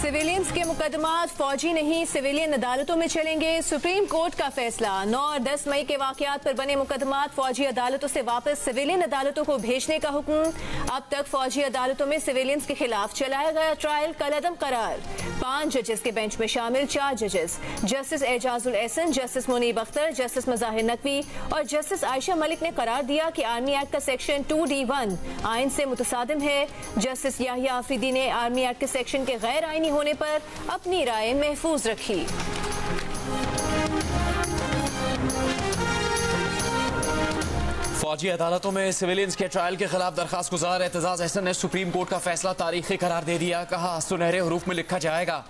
Civilians के मुकदमात फौजी नहीं सिविलियन अदालतों में चलेंगे। सुप्रीम कोर्ट का फैसला। 9 और 10 मई के वाकयात पर बने मुकदमात फौजी अदालतों से वापस सिविलियन अदालतों को भेजने का हुक्म। अब तक फौजी अदालतों में सिविलियंस के खिलाफ चलाया गया ट्रायल कलअदम करार। 5 जजेस के बेंच में शामिल 4 जजेस justice Ijazul Ahsan, justice Munib Akhtar, justice Mazahir Naqvi और जस्टिस आयशा मलिक ने करार दिया कि आर्मी एक्ट का सेक्शन 2D1 आइन से मुतसादिम है। जस्टिस याहिया आफरीदी ने आर्मी एक्ट के सेक्शन के गैर आइनी होने पर अपनी राय महफूज रखी। फौजी अदालतों में सिविलियंस के ट्रायल के खिलाफ दरखास्त गुजार एतजाज अहसन ने सुप्रीम कोर्ट का फैसला तारीखी करार दे दिया। कहा सुनहरे हरूफ में लिखा जाएगा,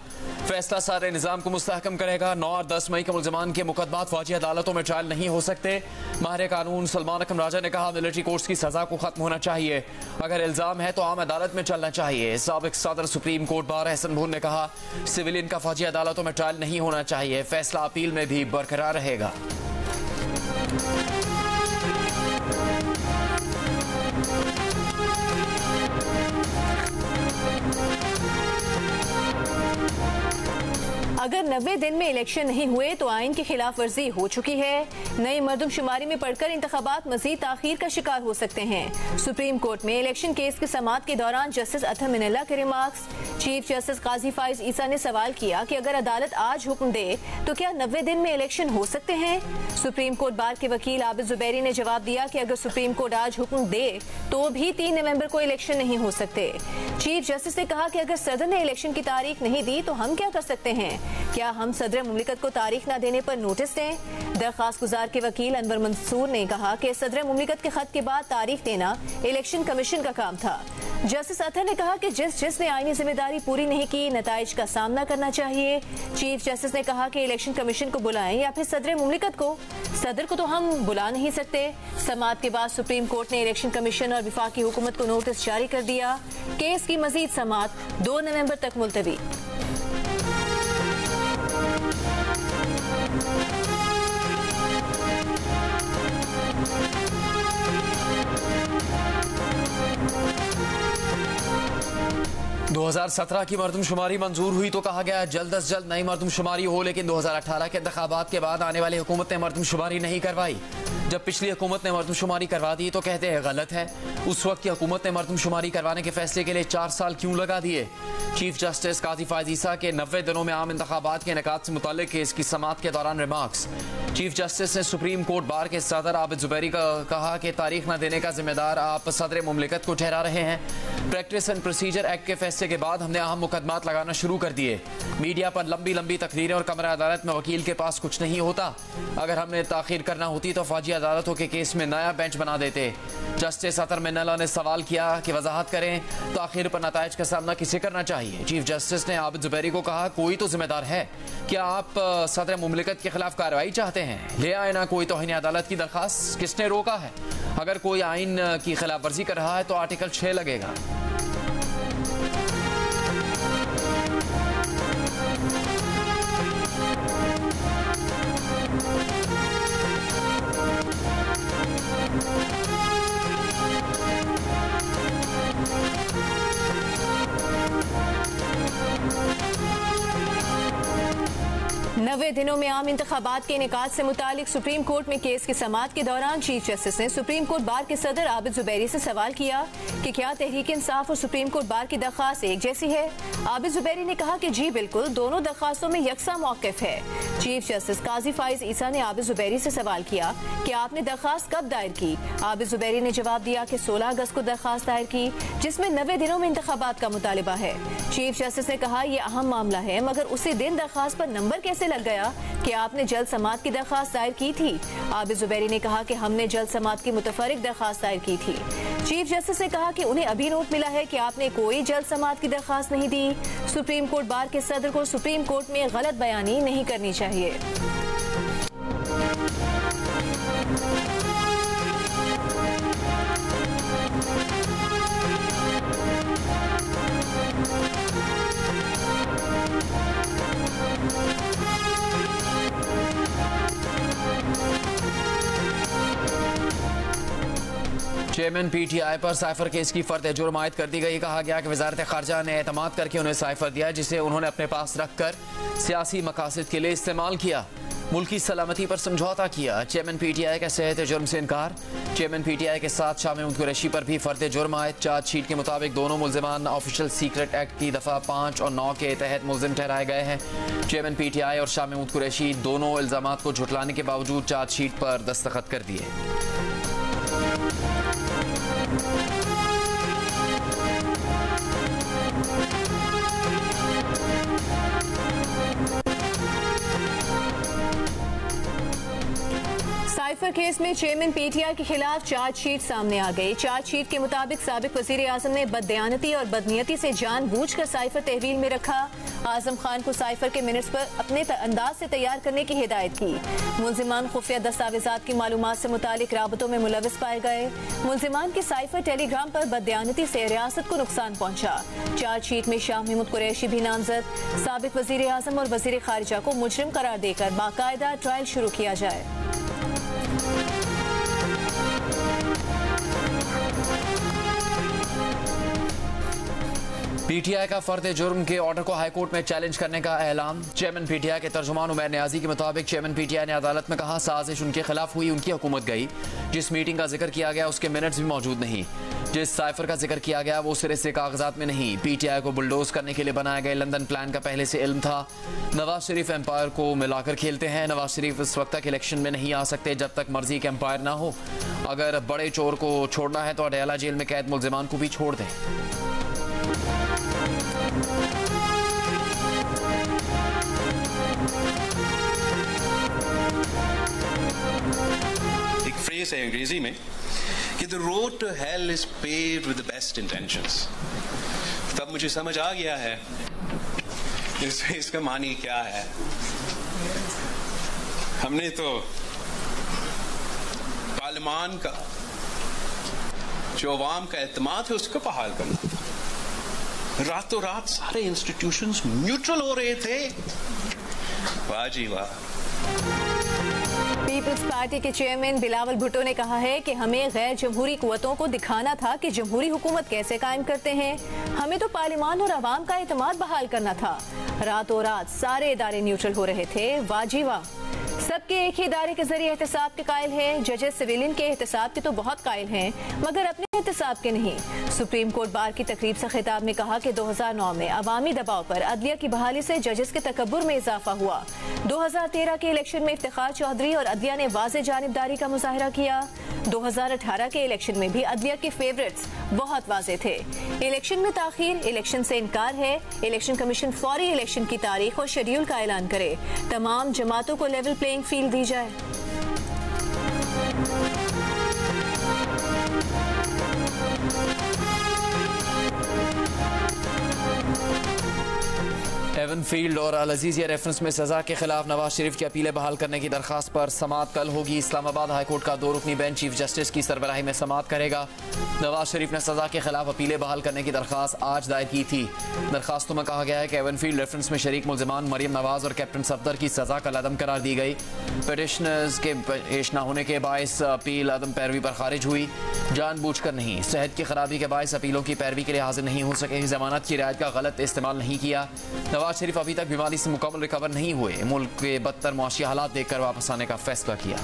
फैसला सारे निजाम को मुस्तहकम करेगा। 9 और 10 मई के मुलजमान के मुकदमात फौजी अदालतों में ट्रायल नहीं हो सकते। माहिर कानून सलमान अकरम राजा ने कहा मिलिट्री कोर्ट्स की सजा को खत्म होना चाहिए, अगर इल्जाम है तो आम अदालत में चलना चाहिए। साबिक सदर सुप्रीम कोर्ट बार एहसन भून ने कहा सिविलियन का फौजी अदालतों में ट्रायल नहीं होना चाहिए, फैसला अपील में भी बरकरार रहेगा। अगर 90 दिन में इलेक्शन नहीं हुए तो आइन की खिलाफ वर्जी हो चुकी है। नई मरदमशुमारी में पढ़कर इंतखाबात मजीद ताखीर का शिकार हो सकते हैं। सुप्रीम कोर्ट में इलेक्शन केस की समाअत के दौरान जस्टिस अतहर मिनल्ला के रिमार्क्स। चीफ जस्टिस काजी फाइज ईसा ने सवाल किया कि अगर अदालत आज हुक्म दे तो क्या 90 दिन में इलेक्शन हो सकते हैं। सुप्रीम कोर्ट बार के वकील आबिद जुबैरी ने जवाब दिया कि अगर सुप्रीम कोर्ट आज हुक्म दे तो भी 3 नवंबर को इलेक्शन नहीं हो सकते। चीफ जस्टिस ने कहा कि अगर सदर ने इलेक्शन की तारीख नहीं दी तो हम क्या कर सकते हैं, क्या हम सदर मुमलिकत को तारीख न देने पर नोटिस दें। दरखास्त गुजार के वकील अनवर मंसूर ने कहा कि सदर मुमलिकत के खत के बाद तारीख देना इलेक्शन कमीशन का काम था। जस्टिस अतहर ने कहा कि जिसने आईनी जिम्मेदारी पूरी नहीं की नताइज का सामना करना चाहिए। चीफ जस्टिस ने कहा कि इलेक्शन कमीशन को बुलाएं या फिर सदर मुमलिकत को, सदर को तो हम बुला नहीं सकते। समाअत के बाद सुप्रीम कोर्ट ने इलेक्शन कमीशन और विफाकी हुकूमत को नोटिस जारी कर दिया। केस की मजीद समाअत 2 नवंबर तक मुलतवी। दो 2017 की मरदमशुमारी मंजूर हुई तो कहा गया जल्द अज जल्द नई मरदमशुमारी हो, लेकिन 2018 के इंतखाबात के बाद आने वाली हुकूमत ने मरदमशुमारी नहीं करवाई। जब पिछली हुकूमत ने मरदमशुमारी करवा दी तो कहते हैं गलत है। उस वक्त की हुकूमत ने मरदमशुमारी करवाने के फैसले के लिए 4 साल क्यों लगा दिए। चीफ जस्टिस काजी फाइज ईसा के 90 दिनों में आम इंतखाबात के इनेकाद से मुताल्लिक केस की समाअत के दौरान रिमार्क्स। चीफ जस्टिस ने सुप्रीम कोर्ट बार के सदर आबिद जुबैरी का कहा कि तारीख न देने का जिम्मेदार आप सदर मुमलिकत को ठहरा रहे हैं। प्रैक्टिस एंड प्रोसीजर एक्ट के फैसले के बाद हमने अहम मुकदमात लगाना शुरू कर दिए। मीडिया पर लंबी लंबी तकरीरें और कमरा अदालत में वकील के पास कुछ नहीं होता। अगर हमने ताखीर करना होती तो फौजी अदालतों के केस में नया बेंच बना देते। जस्टिस अतहर मिनल्ला ने सवाल किया कि वजाहत करें तो आखिर पर नताइज का सामना किसे करना चाहिए। चीफ जस्टिस ने आबिद जुबैरी को कहा कोई तो जिम्मेदार है। क्या आप सदर मुमलिकत के खिलाफ कार्रवाई चाहते हैं, ले आए ना कोई तौहीन अदालत की दरखास्त, किसने रोका है। अगर कोई आइन की खिलाफ वर्जी कर रहा है तो आर्टिकल 6 लगेगा। नवे दिनों में आम इंतखाबात के इनेकाद से मुतालिक सुप्रीम कोर्ट में केस की समाअत के दौरान चीफ जस्टिस ने सुप्रीम कोर्ट बार के सदर आबिद जुबैरी से सवाल किया कि क्या तहरीक इंसाफ और सुप्रीम कोर्ट बार की दरख्वास्त एक जैसी है। आबिद जुबैरी ने कहा कि जी बिल्कुल, दोनों दरख्वास्तों में यकसा मौक़िफ़ है। चीफ जस्टिस काजी फाइज ईसा ने आबिद जुबैरी से सवाल किया कि आपने दरख्वास्त कब दायर की। आबिद जुबैरी ने जवाब दिया कि 16 अगस्त को दरख्वास्त दायर की, जिसमें 90 दिनों में इंतखाबात का मुतालिबा है। चीफ जस्टिस ने कहा यह अहम मामला है, मगर उसी दिन दरख्वास्त पर नंबर कैसे लग गया कि आपने जल्द समाअत की दरख्वास्त दायर की थी। आबिद जुबैरी ने कहा कि हमने जल्द समाअत की मुतफरिक दरख्वास्त दायर की थी। चीफ जस्टिस ने कहा कि उन्हें अभी नोट मिला है कि आपने कोई जल्द समाअत की दरख्वास्त नहीं दी। सुप्रीम कोर्ट बार के सदर को सुप्रीम कोर्ट में गलत बयानी नहीं करनी चाहिए। चेयरमैन PTI पर साइफर केस की फर्द जुर्म आयद कर दी गई। कहा गया कि वजारत खारजा ने एतमाद करके उन्हें साइफर दिया जिसे उन्होंने अपने पास रखकर सियासी मकासद के लिए इस्तेमाल किया, मुल्की सलामती पर समझौता किया। चेयरमैन PTI का सेहत जुर्म से इनकार। चेयरमैन PTI के साथ शाह महमूद कुरैशी पर भी फर्द जुर्म आयद। चार्जशीट के मुताबिक दोनों मुलजिमान ऑफिशियल सीक्रेट एक्ट की दफ़ा 5 और 9 के तहत मुलजिम ठहराए गए हैं। चेयरमैन PTI और शाह महमूद कुरैशी दोनों इल्जामात को झुटलाने के बावजूद चार्जशीट पर दस्तखत कर दिए। साइफर केस में चेयरमैन PTI के खिलाफ चार्जशीट सामने आ गई। चार्जशीट के मुताबिक साबिक वजीर आजम ने बददयानती और बदनीयती से जानबूझकर साइफर तहवील में रखा। आजम खान को साइफर के मिनट्स पर अपने अंदाज से तैयार करने की हिदायत की। मुलजिमान खुफिया दस्तावेजात की मालूमात से मुतालिक राबतों में मुलविस पाए गए। मुलजिमान की साइफर टेलीग्राम पर बददयानती से रियासत को नुकसान पहुंचा। चार्जशीट में शाह महमूद कुरैशी भी नामजद। साबिक वजीर आजम और वजीर खारिजा को मुजरिम करार देकर बाकायदा ट्रायल शुरू किया जाए। PTI का फर्द जुर्म के ऑर्डर को हाईकोर्ट में चैलेंज करने का ऐलान। चेयरमैन PTI के तर्जुमान उमैर नियाजी के मुताबिक चेयरमैन PTI ने अदालत में कहा साजिश उनके खिलाफ हुई, उनकी हुकूमत गई। जिस मीटिंग का जिक्र किया गया उसके मिनट्स भी मौजूद नहीं। जिस साइफर का जिक्र किया गया वो सिरे से कागजात में नहीं। PTI को बुलडोज करने के लिए बनाए गए लंदन प्लान का पहले से इल्म था। नवाज शरीफ एम्पायर को मिलाकर खेलते हैं। नवाज शरीफ इस वक्त तक इलेक्शन में नहीं आ सकते जब तक मर्जी के एम्पायर ना हो। अगर बड़े चोर को छोड़ना है तो अडयाला जेल में कैद मुलजिमान को भी छोड़ दें। एक फ्रेज है अंग्रेजी में कि the road to hell is paved with the best intentions. तब मुझे समझ आ गया है इसका मानी क्या है। हमने तो पार्लिमान का जो अवाम का एतमाद है उसको बहाल करना था। रातों रात सारे इंस्टीट्यूशंस न्यूट्रल हो रहे थे। वाह जी वाह। पीपल्स पार्टी के चेयरमैन बिलावल भुट्टो ने कहा है कि हमें गैर जमहूरी कुव्वतों को दिखाना था कि जमहूरी हुकूमत कैसे कायम करते हैं। हमें तो पार्लिमान और अवाम का एतमाद बहाल करना था। रातों रात सारे इदारे न्यूट्रल हो रहे थे। वाह जी वाह। सबके एक ही इदारे के जरिए एहतसाब के कायल हैं। जजेस सिविलियन के एहतसाब के तो बहुत कायल हैं मगर अपने एहतसाब के नहीं। सुप्रीम कोर्ट बार की तकरीब से खिताब में कहा कि 2009 में अवामी दबाव पर अदलिया की बहाली से जजेस के तकब्बुर में इजाफा हुआ। 2013 के इलेक्शन में इफ्तिखार चौधरी और अदलिया ने वाज़े जानिबदारी का मुजाहरा किया। 2018 के इलेक्शन में भी अदलिया के फेवरेट्स बहुत वाज़े थे। इलेक्शन में ताखीर, इलेक्शन से इनकार है। इलेक्शन कमीशन फौरी इलेक्शन की तारीख और शेड्यूल का ऐलान करे। तमाम जमातों को लेवल प्लेइंग फील्ड दी जाए। एवनफील्ड और अल अजीजिया रेफरेंस में सजा के खिलाफ नवाज शरीफ की अपीलें बहाल करने की दरखास्त पर समाअत कल होगी। इस्लामाबाद हाईकोर्ट का 2 रुकनी बेंच चीफ जस्टिस की सरबराही में समाअत करेगा। नवाज शरीफ ने सजा के खिलाफ अपीलें बहाल करने की दरखास्त आज दायर की थी। दरखास्तों में कहा गया है कि एवनफील्ड रेफरेंस में शरीक मुलजिमान मरियम नवाज और कैप्टन सफदर की सजा कल अदम करार दी गई। पिटिशनर्स के पेश न होने के बायस अपील अदम पैरवी पर खारिज हुई। जानबूझकर नहीं, सेहत की खराबी के बायस अपीलों की पैरवी के लिए हाजिर नहीं हो सके। जमानत की रियायत का गलत इस्तेमाल नहीं किया। नवाज शरीफ अभी तक बीमारी से मुकम्मल रिकवर नहीं हुए। मुल्क के बदतर मुआशी हालात देखकर वापस आने का फैसला किया।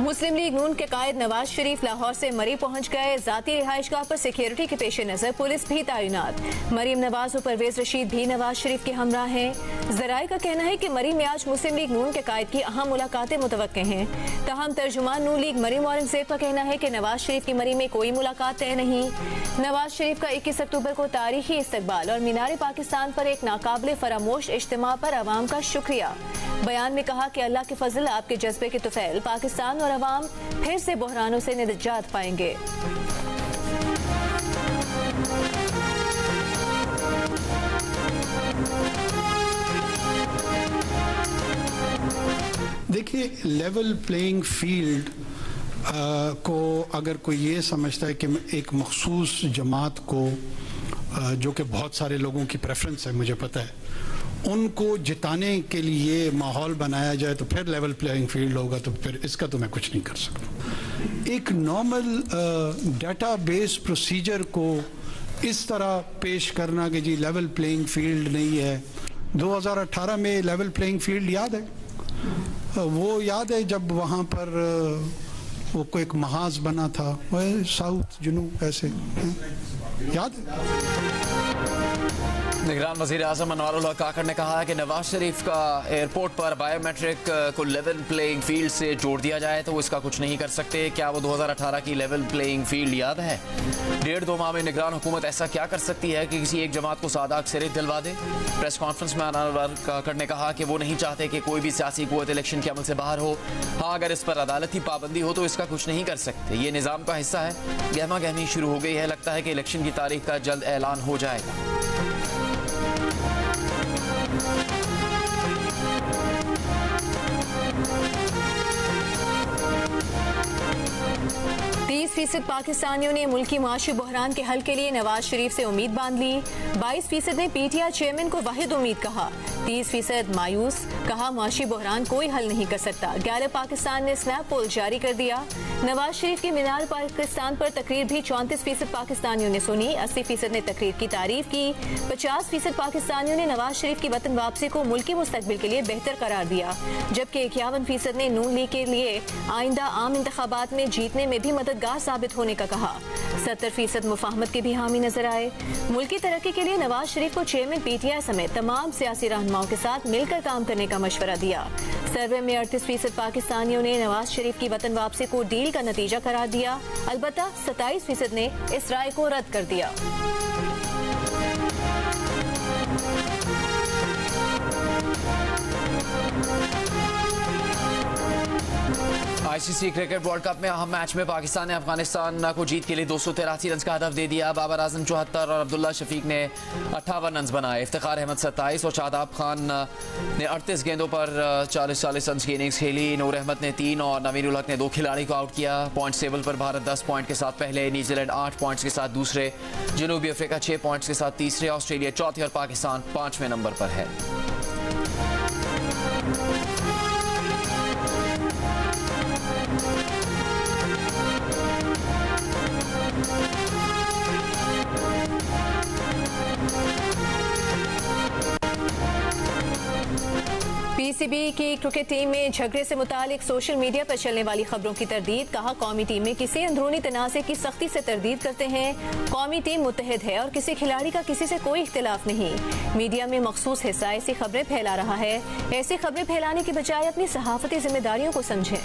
मुस्लिम लीग नून के कायद नवाज शरीफ लाहौर से मरी पहुंच गए। जाती रिहाइशगाह पर सिक्योरिटी के पेश नजर पुलिस भी तैनात। मरीम नवाज और परवेज रशीद भी नवाज शरीफ के हमरा हैं। जराये का कहना है कि मरी में आज मुस्लिम लीग नून के कायद की अहम मुलाकातें मुतवक्के हैं। तहम तर्जुमान नून लीग मरीम औरंगजेब का कहना है कि नवाज शरीफ की मरी में कोई मुलाकात तय नहीं। नवाज शरीफ का 21 अक्टूबर को तारीखी इस्तकबाल और मीनार पाकिस्तान पर एक नाकाबिले फरामोश इज्तिमा पर अवाम का शुक्रिया। बयान में कहा कि अल्लाह के फजल आपके जज्बे के तुफैल पाकिस्तान और अवाम फिर से बहरानों से निजात पाएंगे। देखिए, लेवल प्लेइंग फील्ड को अगर कोई ये समझता है कि एक मखसूस जमात को जो कि बहुत सारे लोगों की प्रेफरेंस है, मुझे पता है, उनको जिताने के लिए माहौल बनाया जाए तो फिर लेवल प्लेइंग फील्ड होगा, तो फिर इसका तो मैं कुछ नहीं कर सकता। एक नॉर्मल डाटा बेस प्रोसीजर को इस तरह पेश करना कि जी लेवल प्लेइंग फील्ड नहीं है। 2018 में लेवल प्लेइंग फील्ड याद है, वो याद है जब वहाँ पर वो कोई एक महाज बना था, वह साउथ जुनूब ऐसे याद है। निगरान वज़ीर आज़म अनवारुल हक काकड़ ने कहा है कि नवाज शरीफ का एयरपोर्ट पर बायोमेट्रिक को लेवल प्लेइंग फील्ड से जोड़ दिया जाए तो वो इसका कुछ नहीं कर सकते। क्या वो 2018 की लेवल प्लेइंग फील्ड याद है? 1.5-2 माह में निगरान हुकूमत ऐसा क्या कर सकती है कि किसी एक जमात को सादा अक्सरियत दिलवा दे? प्रेस कॉन्फ्रेंस में अनवारुल हक काकड़ ने कहा कि वो नहीं चाहते कि कोई भी सियासी कुव्वत इलेक्शन के अमल से बाहर हो। हाँ, अगर इस पर अदालती पाबंदी हो तो इसका कुछ नहीं कर सकते। ये निज़ाम का हिस्सा है। गहमा गहमी शुरू हो गई है। लगता है कि इलेक्शन की तारीख का जल्द ऐलान हो जाएगा। %30 पाकिस्तानियों ने मुल्की माशी बहरान के हल के लिए नवाज शरीफ से उम्मीद बांध ली। 22% ने पीटीआई चेयरमैन को वाहिद उम्मीद कहा। 30% मायूस, कहा माशी बहरान कोई हल नहीं कर सकता। गैलप पाकिस्तान ने स्नैप पोल जारी कर दिया। नवाज शरीफ की मीनार पाकिस्तान पर तकरीर भी 34% पाकिस्तानियों ने सुनी। 80% ने तकरीर की तारीफ की। 50% पाकिस्तानियों ने नवाज शरीफ की वतन वापसी को मुल्की मुस्तकबिल के लिए बेहतर करार दिया, जबकि 51% ने नून लीग के लिए आइंदा आम इंतखाबात में जीतने में भी मददगार साबित होने का कहा। 70% मुफाहमत के भी हामी नजर आए। मुल्की तरक्की के लिए नवाज शरीफ को चेयरमैन पीटीआई समेत तमाम सियासी रहनुमाओं के साथ मिलकर काम करने का मशवरा दिया। सर्वे में 38% पाकिस्तानियों ने नवाज शरीफ की वतन वापसी को डील का नतीजा करार दिया। अलबत्ता 27% ने इस राय को रद्द कर दिया। आईसीसी क्रिकेट वर्ल्ड कप में अहम मैच में पाकिस्तान ने अफगानिस्तान को जीत के लिए 283 रन का हदफ दे दिया। बाबर आजम 74 और अब्दुल्ला शफीक ने 58 रन बनाए। इफ्तिखार अहमद 27 और शादाब खान ने 38 गेंदों पर 40 रन की इनिंग्स खेली। नूर अहमद ने 3 और नवीन उल हक ने 2 खिलाड़ी को आउट किया। पॉइंट्स टेबल पर भारत 10 पॉइंट के साथ पहले, न्यूजीलैंड 8 पॉइंट्स के साथ दूसरे, जनूबी अफ्रीका 6 पॉइंट्स के साथ तीसरे, ऑस्ट्रेलिया चौथे और पाकिस्तान 5वें नंबर पर है। पीसीबी की क्रिकेट टीम में झगड़े से मुतालिक सोशल मीडिया पर चलने वाली खबरों की तरदीद। कहा, कौमी टीम में किसी अंदरूनी तनाज़े की सख्ती से तरदीद करते हैं। कौमी टीम मुत्तहिद है और किसी खिलाड़ी का किसी से कोई इख्तिलाफ नहीं। मीडिया में मखसूस हिस्सा ऐसी खबरें फैला रहा है। ऐसी खबरें फैलाने की बजाय अपनी सहाफती जिम्मेदारियों को समझें।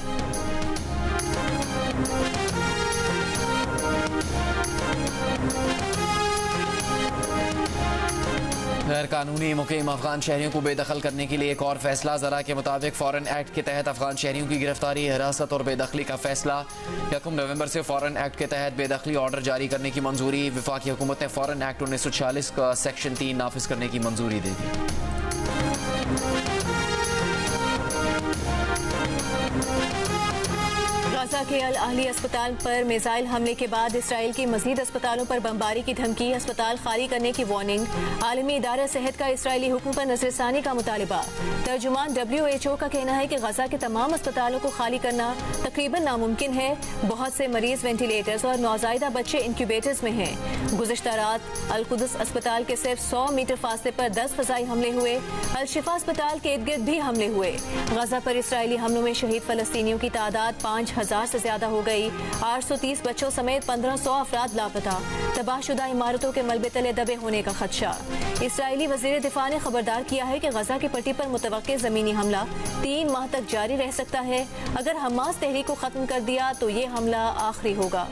गैर कानूनी मुकीम अफगान शहरियों को बेदखल करने के लिए एक और फैसला। ज़रा के मुताबिक फॉरेन एक्ट के तहत अफगान शहरियों की गिरफ्तारी, हिरासत और बेदखली का फैसला। 1 नवंबर से फॉरेन एक्ट के तहत बेदखली ऑर्डर जारी करने की मंजूरी। वफाकी हुकूमत ने फॉरेन एक्ट 1946 का सेक्शन 3 नाफिज करने की मंजूरी दे दी। गाजा के अल अहली अस्पताल पर मिसाइल हमले के बाद इसराइल की मजीद अस्पतालों पर बमबारी की धमकी, अस्पताल खाली करने की वार्निंग। आलमी इदारा सेहत का इसराइली हुक्म पर नजरसानी का मुतालिबा। तर्जुमान WHO का कहना है कि गाजा के तमाम अस्पतालों को खाली करना तकरीबन नामुमकिन है। बहुत से मरीज वेंटिलेटर्स और नौज़ायदा बच्चे इंक्यूबेटर्स में हैं। गुज़िश्ता रात अल कुदस अस्पताल के सिर्फ 100 मीटर फासले पर 10 फ़ज़ाई हमले हुए। अल शिफा अस्पताल के इर्द गिर्द भी हमले हुए। गाजा पर इसराइली हमलों में शहीद फलस्तीनियों की तादाद 5000 से ज्यादा हो गई। 830 बच्चों समेत 1500 अफराद लापता। तबाहशुदा इमारतों के मलबे तले दबे होने का खदशा। इसराइली वजीर दिफा ने खबरदार किया है कि गजा की पट्टी पर मुतवक्के जमीनी हमला 3 माह तक जारी रह सकता है। अगर हमास तहरीक को खत्म कर दिया तो ये हमला आखिरी होगा।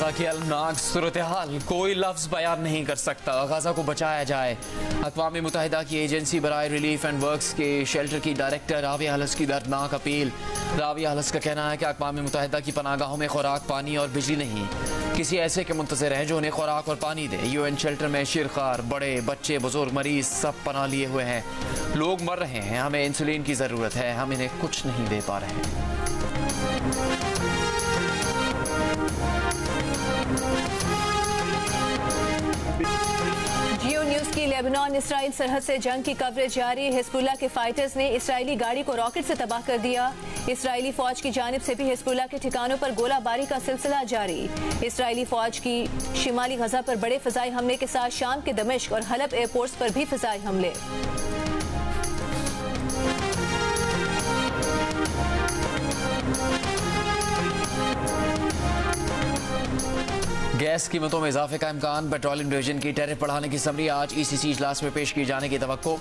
गजा की अलनाक सूरत हाल कोई लफ्ज़ बयान नहीं कर सकता। गजा को बचाया जाए। अक़वाम मुत्तहिदा की एजेंसी बराए रिलीफ एंड वर्क्स के शेल्टर की डायरेक्टर राबिया हलस की दर्दनाक अपील। राबिया हलस का कहना है कि अक़वाम मुत्तहिदा की पनागाहों में खुराक, पानी और बिजली नहीं। किसी ऐसे के मुंतज़िर हैं जो उन्हें खुराक और पानी दे। UN शेल्टर में शिरखार, बड़े, बच्चे, बुजुर्ग, मरीज सब पनाह लिए हुए हैं। लोग मर रहे हैं। हमें इंसुलिन की ज़रूरत है। हम इन्हें कुछ नहीं दे पा रहे हैं। जियो न्यूज की लेबनान इसराइल सरहद से जंग की कवरेज जारी। हिजबुल्लाह के फाइटर्स ने इसराइली गाड़ी को रॉकेट से तबाह कर दिया। इसराइली फौज की जानिब से भी हिजबुल्लाह के ठिकानों पर गोलाबारी का सिलसिला जारी। इसराइली फौज की शिमाली गजा पर बड़े फ़िज़ाई हमले के साथ शाम के दमिश्क और हलब एयरपोर्ट्स पर भी फ़िज़ाई हमले। गैस कीमतों में इजाफे का इम्कान। पेट्रोलियम डिवीजन की टैरिफ बढ़ाने की समरी आज ECC इजलास में पेश किए जाने की तवक्को।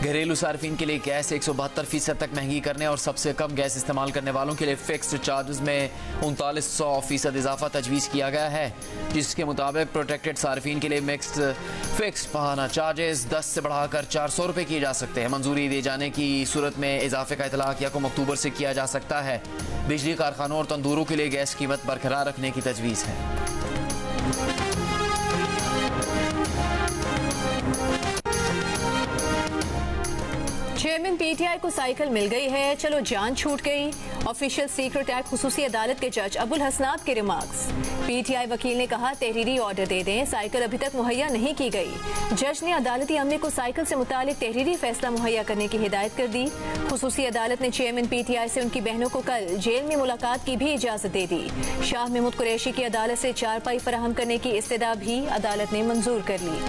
घरेलू सार्फिन के लिए गैस 172% तक महंगी करने और सबसे कम गैस इस्तेमाल करने वालों के लिए फिक्स्ड चार्जेस में 3900% इजाफा तजवीज़ किया गया है, जिसके मुताबिक प्रोटेक्टेड सार्फिन के लिए फिक्स्ड माहाना चार्जेस 10 से बढ़ाकर 400 रुपये किए जा सकते हैं। मंजूरी दिए जाने की सूरत में इजाफे का इतलाक 1 अक्टूबर से किया जा सकता है। बिजली कारखानों और तंदूरों के लिए गैस कीमत बरकरार रखने की तजवीज़ है। चेयरमैन PTI को साइकिल मिल गई है, चलो जान छूट गई। ऑफिशियल सीक्रेट एक्ट खुसूसी अदालत के जज अबुल हसनात के रिमार्क्स। PTI वकील ने कहा तहरीरी ऑर्डर दे दें, साइकिल अभी तक मुहैया नहीं की गई। जज ने अदालती अमले को साइकिल से मुतालिक तहरीरी फैसला मुहैया करने की हिदायत कर दी। खुसूसी अदालत ने चेयरमैन PTI से उनकी बहनों को कल जेल में मुलाकात की भी इजाजत दे दी। शाह महमूद कुरैशी की अदालत से चारपाई फराहम करने की इस्तदा भी अदालत ने मंजूर कर ली।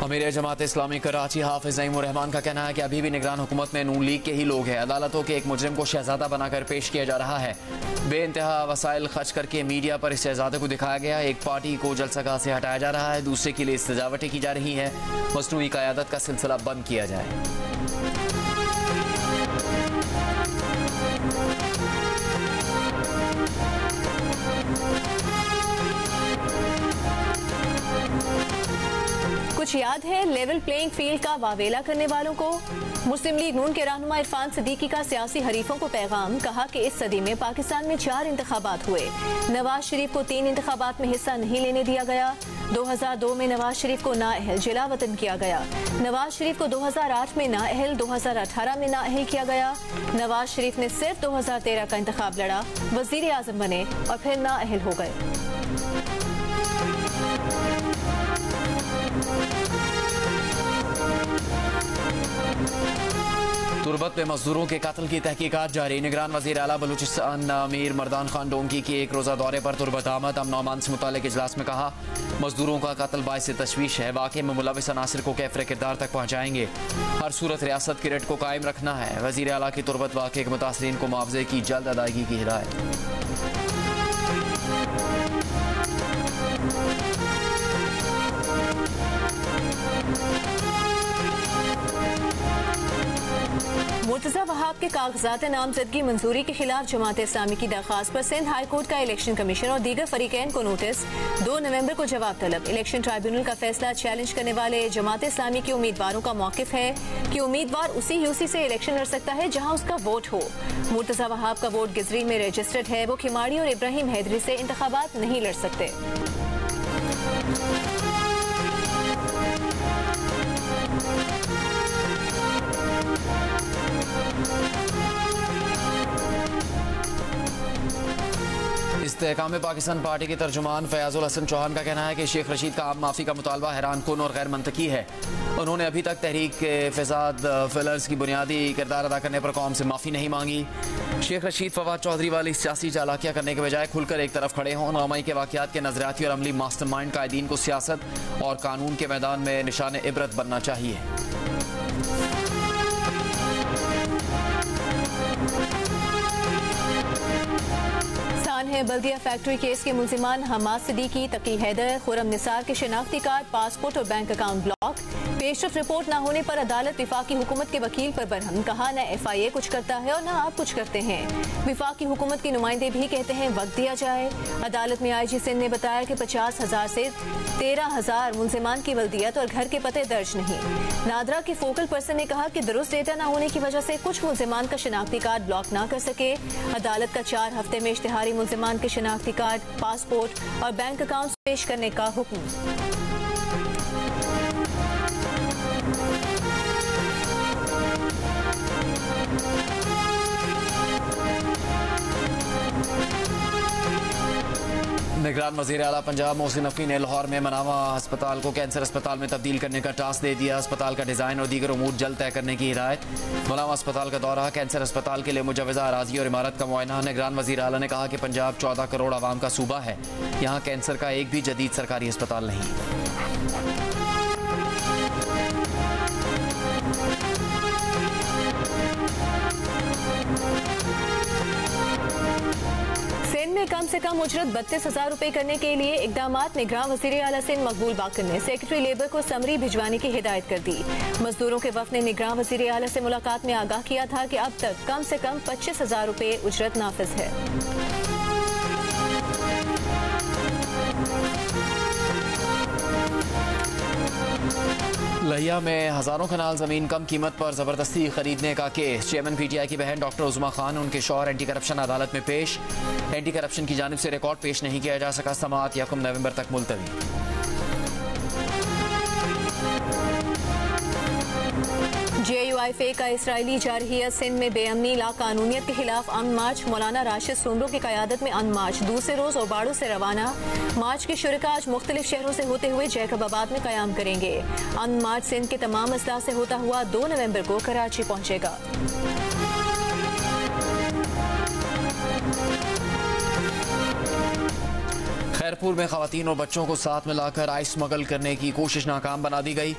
अमीर जमात इस्लामी कराची हाफिज नईम उर रहमान का कहना है कि अभी भी निगरान हुकूमत में नून लीग के ही लोग हैं। अदालतों के एक मुजरिम को शहजादा बनाकर पेश किया जा रहा है। बेइंतहा वसाइल खर्च करके मीडिया पर इस शहजादे को दिखाया गया। एक पार्टी को जलसगाह से हटाया जा रहा है, दूसरे के लिए सजावटें की जा रही हैं। मसनूई क़यादत का सिलसिला बंद किया जाए। कुछ याद है लेवल प्लेइंग फील्ड का वावेला करने वालों को? मुस्लिम लीग नून के रहनुमा इरफान सिद्दीकी का सियासी हरीफों को पैगाम। कहा कि इस सदी में पाकिस्तान में 4 इंतखाबात हुए। नवाज शरीफ को 3 इंतखाबात में हिस्सा नहीं लेने दिया गया। 2002 में नवाज शरीफ को नाअहल जिला वतन किया गया। नवाज शरीफ को 2008 में नाअहल, 2018 में नाअहल किया गया। नवाज शरीफ ने सिर्फ 2013 का इंतखाब लड़ा, वजीर आजम बने और फिर नाअहल हो गए। तुरबत में मजदूरों के कत्ल की तहकीकात जारी। निगरान वजीर आला बलूचिस्तान अमीर मर्दान खान डोंकी की एक रोज़ा दौरे पर तुरबत आमद। अमन अमान से मुताल्लिक़ इजलास में कहा मजदूरों का कत्ल बाइस तशवीश है। वाक़े में मुलविस अनासिर को कैफरे किरदार तक पहुँचाएंगे। हर सूरत रियासत की रेट को कायम रखना है। वजीर आला की तुरबत वाक़े के मुतासरीन को मुआवजे की जल्द अदायगी की हिदायत। मुर्तज़ा वहाब के कागजात नामजदगी मंजूरी के खिलाफ जमात इस्लामी की दरख्वास्त पर सिंध हाई कोर्ट का इलेक्शन कमीशन और दीगर फरीकैन को नोटिस। 2 नवंबर को जवाब तलब। इलेक्शन ट्राइब्यूनल का फैसला चैलेंज करने वाले जमात इस्लामी के उम्मीदवारों का मौकिफ है कि उम्मीदवार उसी यूसी से इलेक्शन लड़ सकता है जहां उसका वोट हो। मुर्तज़ा वहाब का वोट गिजरी में रजिस्टर्ड है। वो खिमाड़ी और इब्राहिम हैदरी से इंतखाबात नहीं लड़ सकते। इस्तेहकाम पाकिस्तान पार्टी के तर्जुमान फयाजुल हसन चौहान का कहना है कि शेख रशीद का आम माफ़ी का मुतालबा हैरान कुन और गैर मंतकी है। उन्होंने अभी तक तहरीक फसाद फिलर्स की बुनियादी किरदार अदा करने पर कौम से माफ़ी नहीं मांगी। शेख रशीद फवाद चौधरी वाली सियासी चालाकियाँ करने के बजाय खुलकर एक तरफ खड़े हों। नामाई के वाक़यात के नजरियाती और अमली मास्टरमाइंड कायदीन को सियासत और कानून के मैदान में निशान इबरत बनना चाहिए। है बल्दिया फैक्ट्री केस के मुल्जिमान हमाद सिद्दीकी, तकी हैदर, खुरम निसार के शनाख्ती कार्ड, पासपोर्ट और बैंक अकाउंट ब्लॉक। पेशरफ रिपोर्ट न होने पर अदालत विफाकी हुकूमत के वकील पर बरहम, कहा न FIA कुछ करता है और न आप कुछ करते हैं। विफाकी हुकूमत के नुमाइंदे भी कहते हैं वक्त दिया जाए। अदालत में IG सिंध ने बताया कि 50,000 से 13,000 मुल्जिमान की वल्दियत और घर के पते दर्ज नहीं। नादरा के फोकल पर्सन ने कहा कि दुरुस्त डेटा न होने की वजह से कुछ मुल्जिमान का शनाख्ती कार्ड ब्लॉक न कर सके। अदालत का 4 हफ्ते में इश्तिहारी मुल्जिमान के शनाख्ती कार्ड, पासपोर्ट और बैंक अकाउंट पेश करने का हुक्म। निगरान वज़ीर आला पंजाब मोहसिन नकवी ने लाहौर में मनावा अस्पताल को कैंसर अस्पताल में तब्दील करने का टास्क दे दिया। अस्पताल का डिज़ाइन और दीगर उमूर जल्द तय करने की हिदायत। मनावा अस्पताल का दौरा, कैंसर अस्पताल के लिए मुजवज़ा अराज़ी और इमारत का मुआयना। निगरान वज़ीर आला ने कहा कि पंजाब 14 करोड़ आवाम का सूबा है, यहाँ कैंसर का एक भी जदीद सरकारी अस्पताल नहीं। सिंध में कम से कम उजरत 32,000 रुपए करने के लिए इकदाम। निगरान वज़ीर आला सिंध मकबूल बाकर ने सेक्रेटरी लेबर को समरी भिजवाने की हिदायत कर दी। मजदूरों के वफ़द ने निगरान वज़ीर आला से मुलाकात में आगाह किया था कि अब तक कम से कम 25,000 रुपए उजरत नाफिज है। लहिया में हजारों कनाल जमीन कम कीमत पर जबरदस्ती खरीदने का केस। चेयरमैन PTI की बहन डॉक्टर उज़मा खान, उनके शौहर एंटी करप्शन अदालत में पेश। एंटी करप्शन की जानिब से रिकॉर्ड पेश नहीं किया जा सका। समाअत 1 नवंबर तक मुलतवी। JUIFA का इसराइली जारहियत सिंध में बेअमनी लाकानूनियत के खिलाफ अमन मार्च। मौलाना राशिद सुमरो की क़यादत में अमन मार्च दूसरे रोज ओबाड़ो से रवाना। मार्च के शुरका आज मुख्तलिफ शहरों से होते हुए जैकबाबाद में क़याम करेंगे। अमन मार्च सिंध के तमाम अजला से होता हुआ 2 नवंबर को कराची पहुंचेगा। खैरपुर में खवातीन और बच्चों को साथ में लाकर आइस स्मगल करने की कोशिश नाकाम बना दी गई।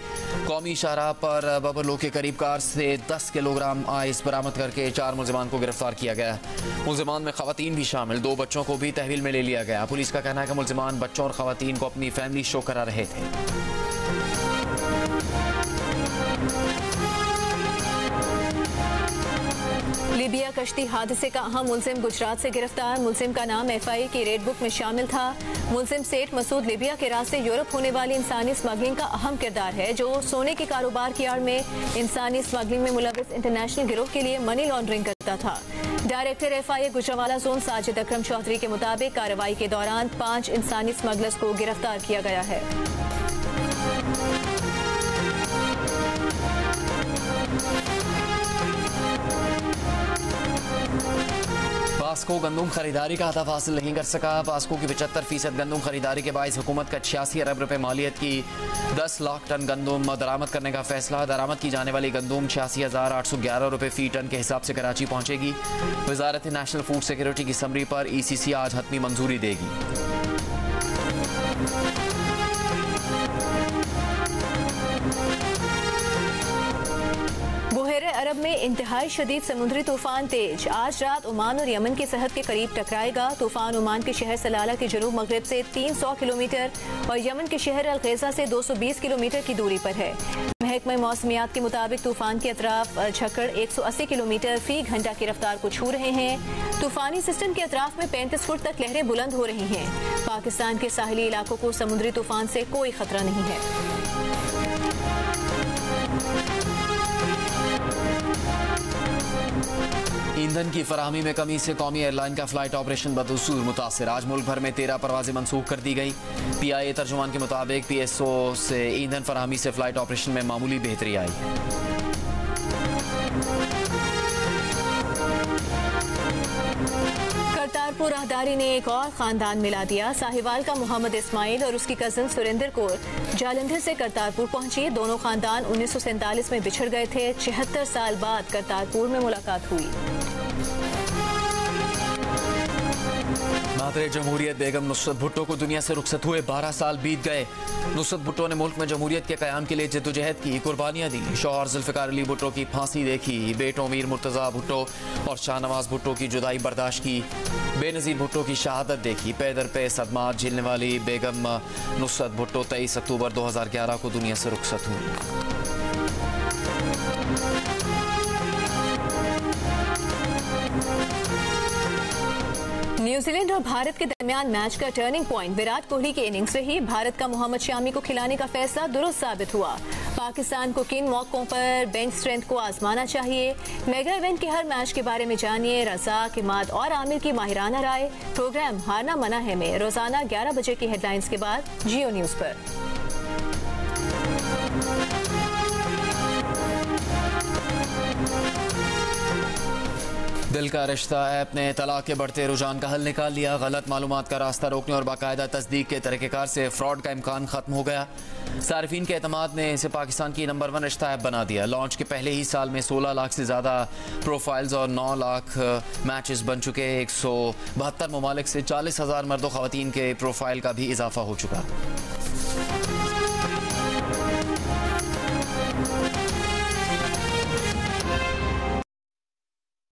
कौमी शाहराह पर बबरलो के करीब कार से 10 किलोग्राम आइस बरामद करके 4 मुल्जिमान को गिरफ्तार किया गया। मुल्जिमान में खवातीन भी शामिल, 2 बच्चों को भी तहवील में ले लिया गया। पुलिस का कहना है कि मुल्जिमान बच्चों और खवातीन को अपनी फैमिली शो करा रहे थे। लीबिया कश्ती हादसे का अहम मुल्जिम गुजरात से गिरफ्तार। मुल्जिम का नाम FIA की रेड बुक में शामिल था। मुल्जिम सेठ मसूद लीबिया के रास्ते यूरोप होने वाली इंसानी स्मगलिंग का अहम किरदार है, जो सोने के कारोबार की आड़ में इंसानी स्मगलिंग में मुलविस इंटरनेशनल गिरोह के लिए मनी लॉन्ड्रिंग करता था। Director FIA Gujranwala zone Sajid Akram Chaudhry के मुताबिक कार्रवाई के दौरान 5 इंसानी स्मगलर्स को गिरफ्तार किया गया है। पास्को गंदुम खरीदारी का हदफ हासिल नहीं कर सका। पास्को की 75% गंदुम खरीदारी के बायस हुकूमत का 86 अरब रुपए मालियत की 10 लाख टन गंदुम दरामद करने का फैसला। दरामद की जाने वाली गंदुम 86,811 रुपए फी टन के हिसाब से कराची पहुंचेगी। वजारत नेशनल फूड सिक्योरिटी की समरी पर ECC आज हतमी मंजूरी देगी। अरब में इंतहाई शदीद समुद्री तूफान तेज आज रात ओमान और यमन की सरहद के करीब टकराएगा। तूफान ओमान के शहर सलाला के जनूब मगरब से 300 किलोमीटर और यमन के शहर अलगैजा से 220 किलोमीटर की दूरी पर है। महकमा मौसमियात के मुताबिक तूफान के अतराफ झक्कड़ 180 किलोमीटर फी घंटा की रफ्तार को छू रहे हैं। तूफानी सिस्टम के अतराफ में 35 फुट तक लहरें बुलंद हो रही हैं। पाकिस्तान के साहिली इलाकों को समुद्री तूफान से कोई खतरा नहीं है। ईंधन की फराहमी में कमी से कौमी एयरलाइन का फ्लाइट ऑपरेशन बदसूर मुतासिर। आज मुल्क भर में 13 परवाजें मनसूख कर दी गई। PIA तर्जुमान के मुताबिक PSO से ईंधन फराहमी से फ्लाइट ऑपरेशन में मामूली बेहतरी आई है। करतारपुर राहदारी ने एक और खानदान मिला दिया। साहिवाल का मोहम्मद इस्माइल और उसकी कजन सुरेंद्र कौर जालंधर से करतारपुर पहुंची। दोनों खानदान 1947 में बिछड़ गए थे। 76 साल बाद करतारपुर में मुलाकात हुई। नादरे जमहूरियत बेगम नुसरत भुट्टो को दुनिया से रुखसत हुए 12 साल बीत गए। नुसरत भुट्टो ने मुल्क में जमहूरियत के क़याम के लिए जद्दोजहद की, कुर्बानियाँ दी। शौहर जुल्फ़िकार अली भुट्टो की फांसी देखी, बेटों मीर मुर्तज़ा भुट्टो और शाहनवाज भुट्टो की जुदाई बर्दाश्त की, बेनज़ीर भुट्टो की शहादत देखी। पे दर पे सदमात झेलने वाली बेगम नुसरत भुट्टो 23 अक्टूबर 2011 को दुनिया से रुखसत हुई। न्यूजीलैंड और भारत के दरमियान मैच का टर्निंग पॉइंट विराट कोहली की इनिंग्स रही। भारत का मोहम्मद शामी को खिलाने का फैसला दुरुस्त साबित हुआ। पाकिस्तान को किन मौकों पर बेंच स्ट्रेंथ को आजमाना चाहिए, मेगा इवेंट के हर मैच के बारे में जानिए रज़ाक, इमाद और आमिर की माहिराना राय। प्रोग्राम हारना मना है में रोजाना 11 बजे की हेडलाइंस के बाद जियो न्यूज पर। दिल का रिश्ता ऐप ने तलाक के बढ़ते रुझान का हल निकाल लिया। गलत मालूमात का रास्ता रोकने और बाकायदा तस्दीक के तरीक़ेकार से फ्रॉड का इम्कान खत्म हो गया। सार्फिन के एतमाद ने इसे पाकिस्तान की नंबर 1 रिश्ता ऐप बना दिया। लॉन्च के पहले ही साल में 16 लाख से ज़्यादा प्रोफाइल्स और 9 लाख मैचेस बन चुके। 172 ममालिक से 40,000 मर्द व ख़वातीन के प्रोफाइल का भी इजाफा हो चुका।